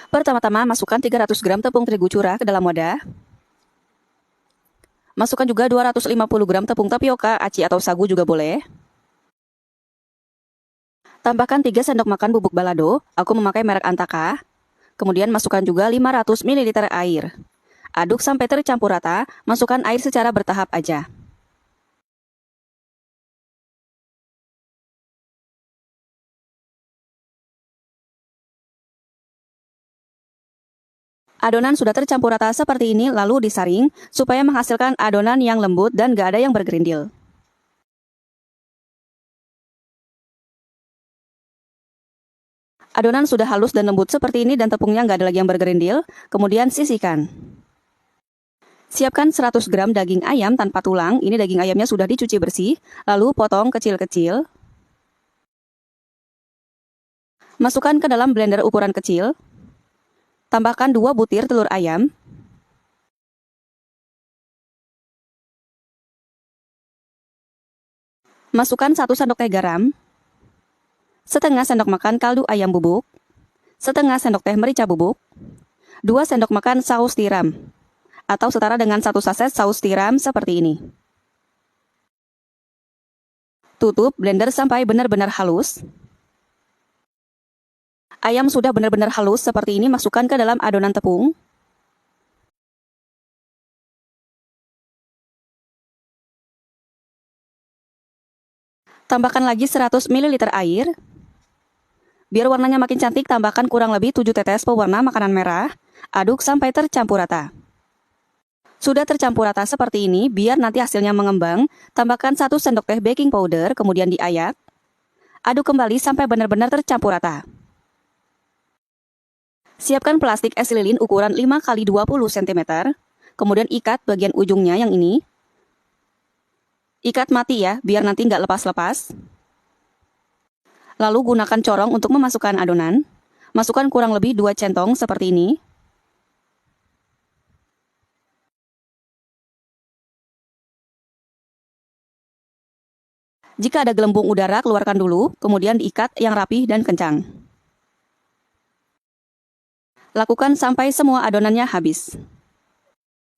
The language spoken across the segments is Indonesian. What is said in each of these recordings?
Pertama-tama, masukkan 300 gram tepung terigu curah ke dalam wadah. Masukkan juga 250 gram tepung tapioka, aci atau sagu juga boleh. Tambahkan 3 sendok makan bubuk balado, aku memakai merek Antaka. Kemudian masukkan juga 500 ml air. Aduk sampai tercampur rata, masukkan air secara bertahap aja. Adonan sudah tercampur rata seperti ini, lalu disaring supaya menghasilkan adonan yang lembut dan gak ada yang bergerindil. Adonan sudah halus dan lembut seperti ini dan tepungnya nggak ada lagi yang bergerindil, kemudian sisihkan. Siapkan 100 gram daging ayam tanpa tulang, ini daging ayamnya sudah dicuci bersih, lalu potong kecil-kecil. Masukkan ke dalam blender ukuran kecil. Tambahkan 2 butir telur ayam. Masukkan 1 sendok teh garam. Setengah sendok makan kaldu ayam bubuk. Setengah sendok teh merica bubuk. 2 sendok makan saus tiram. Atau setara dengan 1 saset saus tiram seperti ini. Tutup blender sampai benar-benar halus. Ayam sudah benar-benar halus seperti ini, masukkan ke dalam adonan tepung. Tambahkan lagi 100 ml air. Biar warnanya makin cantik, tambahkan kurang lebih 7 tetes pewarna makanan merah. Aduk sampai tercampur rata. Sudah tercampur rata seperti ini, biar nanti hasilnya mengembang, tambahkan 1 sendok teh baking powder, kemudian diayak. Aduk kembali sampai benar-benar tercampur rata. Siapkan plastik es lilin ukuran 5 x 20 cm, kemudian ikat bagian ujungnya yang ini. Ikat mati ya, biar nanti nggak lepas-lepas. Lalu gunakan corong untuk memasukkan adonan. Masukkan kurang lebih 2 centong seperti ini. Jika ada gelembung udara, keluarkan dulu, kemudian diikat yang rapih dan kencang. Lakukan sampai semua adonannya habis.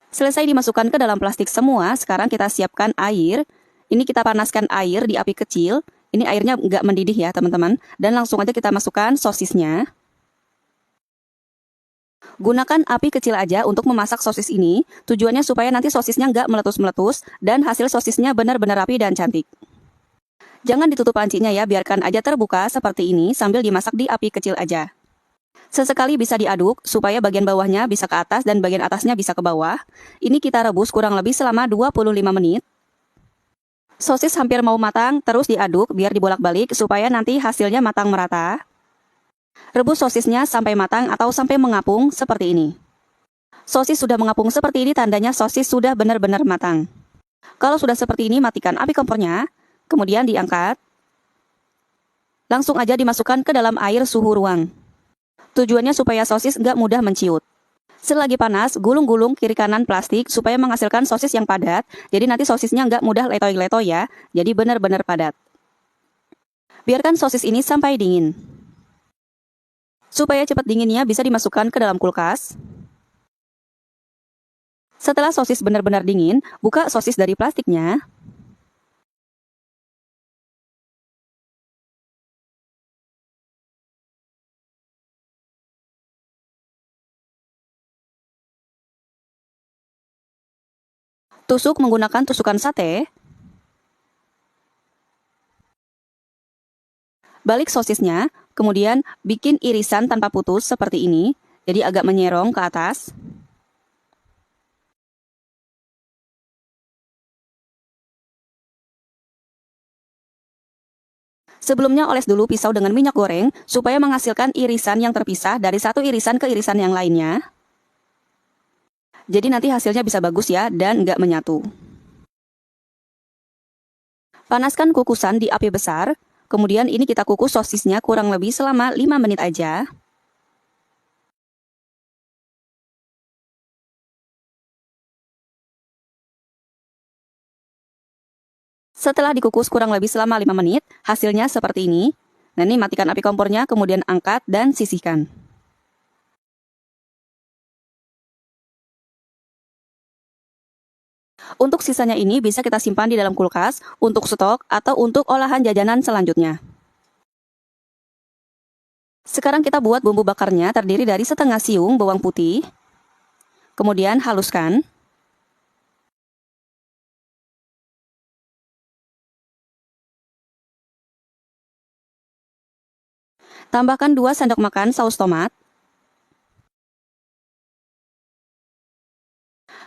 Selesai dimasukkan ke dalam plastik semua, sekarang kita siapkan air. Ini kita panaskan air di api kecil. Ini airnya nggak mendidih ya teman-teman. Dan langsung aja kita masukkan sosisnya. Gunakan api kecil aja untuk memasak sosis ini. Tujuannya supaya nanti sosisnya nggak meletus-meletus dan hasil sosisnya benar-benar rapi dan cantik. Jangan ditutup pancinya ya, biarkan aja terbuka seperti ini sambil dimasak di api kecil aja. Sesekali bisa diaduk supaya bagian bawahnya bisa ke atas dan bagian atasnya bisa ke bawah. Ini kita rebus kurang lebih selama 25 menit. Sosis hampir mau matang, terus diaduk biar dibolak-balik supaya nanti hasilnya matang merata. Rebus sosisnya sampai matang atau sampai mengapung seperti ini. Sosis sudah mengapung seperti ini, tandanya sosis sudah benar-benar matang. Kalau sudah seperti ini, matikan api kompornya, kemudian diangkat. Langsung aja dimasukkan ke dalam air suhu ruang. Tujuannya supaya sosis nggak mudah menciut. Selagi panas, gulung-gulung kiri kanan plastik supaya menghasilkan sosis yang padat. Jadi nanti sosisnya nggak mudah letoy-letoy ya. Jadi benar-benar padat. Biarkan sosis ini sampai dingin. Supaya cepat dinginnya bisa dimasukkan ke dalam kulkas. Setelah sosis benar-benar dingin, buka sosis dari plastiknya. Tusuk menggunakan tusukan sate. Balik sosisnya, kemudian bikin irisan tanpa putus seperti ini, jadi agak menyerong ke atas. Sebelumnya oles dulu pisau dengan minyak goreng supaya menghasilkan irisan yang terpisah dari satu irisan ke irisan yang lainnya. Jadi nanti hasilnya bisa bagus ya dan nggak menyatu. Panaskan kukusan di api besar, kemudian ini kita kukus sosisnya kurang lebih selama 5 menit aja. Setelah dikukus kurang lebih selama 5 menit, hasilnya seperti ini. Nah ini matikan api kompornya, kemudian angkat dan sisihkan. Untuk sisanya ini bisa kita simpan di dalam kulkas untuk stok atau untuk olahan jajanan selanjutnya. Sekarang kita buat bumbu bakarnya terdiri dari setengah siung bawang putih, kemudian haluskan. Tambahkan 2 sendok makan saus tomat.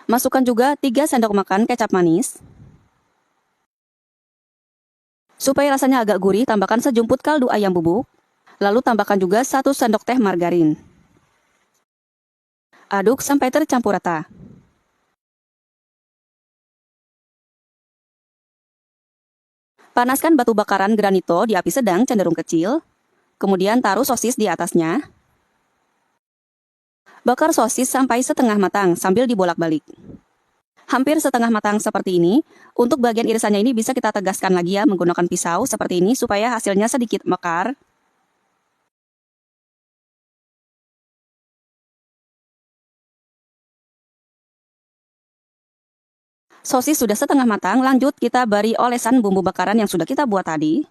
Masukkan juga 3 sendok makan kecap manis. Supaya rasanya agak gurih, tambahkan sejumput kaldu ayam bubuk. Lalu tambahkan juga 1 sendok teh margarin. Aduk sampai tercampur rata. Panaskan batu bakaran granito di api sedang cenderung kecil. Kemudian taruh sosis di atasnya. Bakar sosis sampai setengah matang sambil dibolak-balik. Hampir setengah matang seperti ini. Untuk bagian irisannya ini bisa kita tegaskan lagi ya menggunakan pisau seperti ini supaya hasilnya sedikit mekar. Sosis sudah setengah matang, lanjut kita beri olesan bumbu bakaran yang sudah kita buat tadi.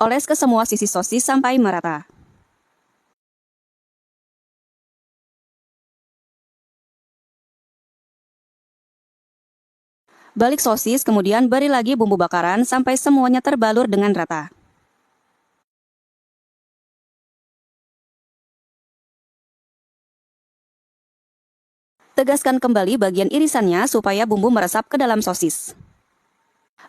Oles ke semua sisi sosis sampai merata. Balik sosis, kemudian beri lagi bumbu bakaran sampai semuanya terbalur dengan rata. Tegaskan kembali bagian irisannya supaya bumbu meresap ke dalam sosis.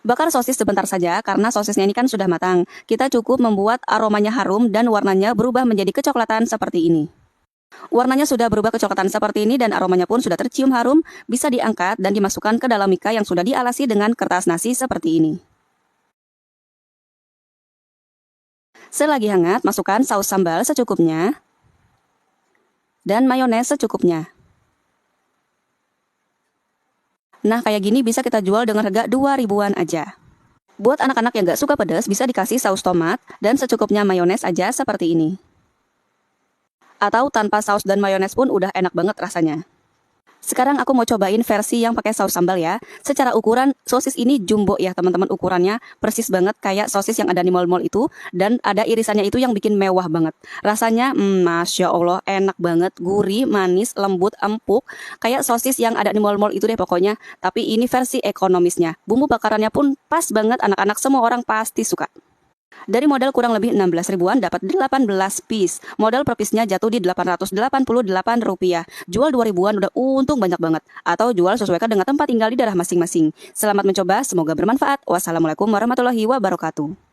Bakar sosis sebentar saja karena sosisnya ini kan sudah matang. Kita cukup membuat aromanya harum dan warnanya berubah menjadi kecoklatan seperti ini. Warnanya sudah berubah kecoklatan seperti ini dan aromanya pun sudah tercium harum, bisa diangkat dan dimasukkan ke dalam mika yang sudah dialasi dengan kertas nasi seperti ini. Selagi hangat, masukkan saus sambal secukupnya dan mayones secukupnya. Nah, kayak gini bisa kita jual dengan harga 2 ribuan aja. Buat anak-anak yang gak suka pedas, bisa dikasih saus tomat dan secukupnya mayones aja seperti ini. Atau tanpa saus dan mayones pun udah enak banget rasanya. Sekarang aku mau cobain versi yang pakai saus sambal ya. Secara ukuran, sosis ini jumbo ya teman-teman, ukurannya persis banget kayak sosis yang ada di mall-mall itu. Dan ada irisannya itu yang bikin mewah banget. Rasanya, Masya Allah, enak banget, gurih, manis, lembut, empuk. Kayak sosis yang ada di mall-mall itu deh pokoknya. Tapi ini versi ekonomisnya. Bumbu bakarannya pun pas banget, anak-anak semua orang pasti suka. Dari modal kurang lebih 16 ribuan dapat 18 piece. Modal per piece-nya jatuh di Rp888. Jual 2 ribuan udah untung banyak banget. Atau jual sesuaikan dengan tempat tinggal di daerah masing-masing. Selamat mencoba, semoga bermanfaat. Wassalamualaikum warahmatullahi wabarakatuh.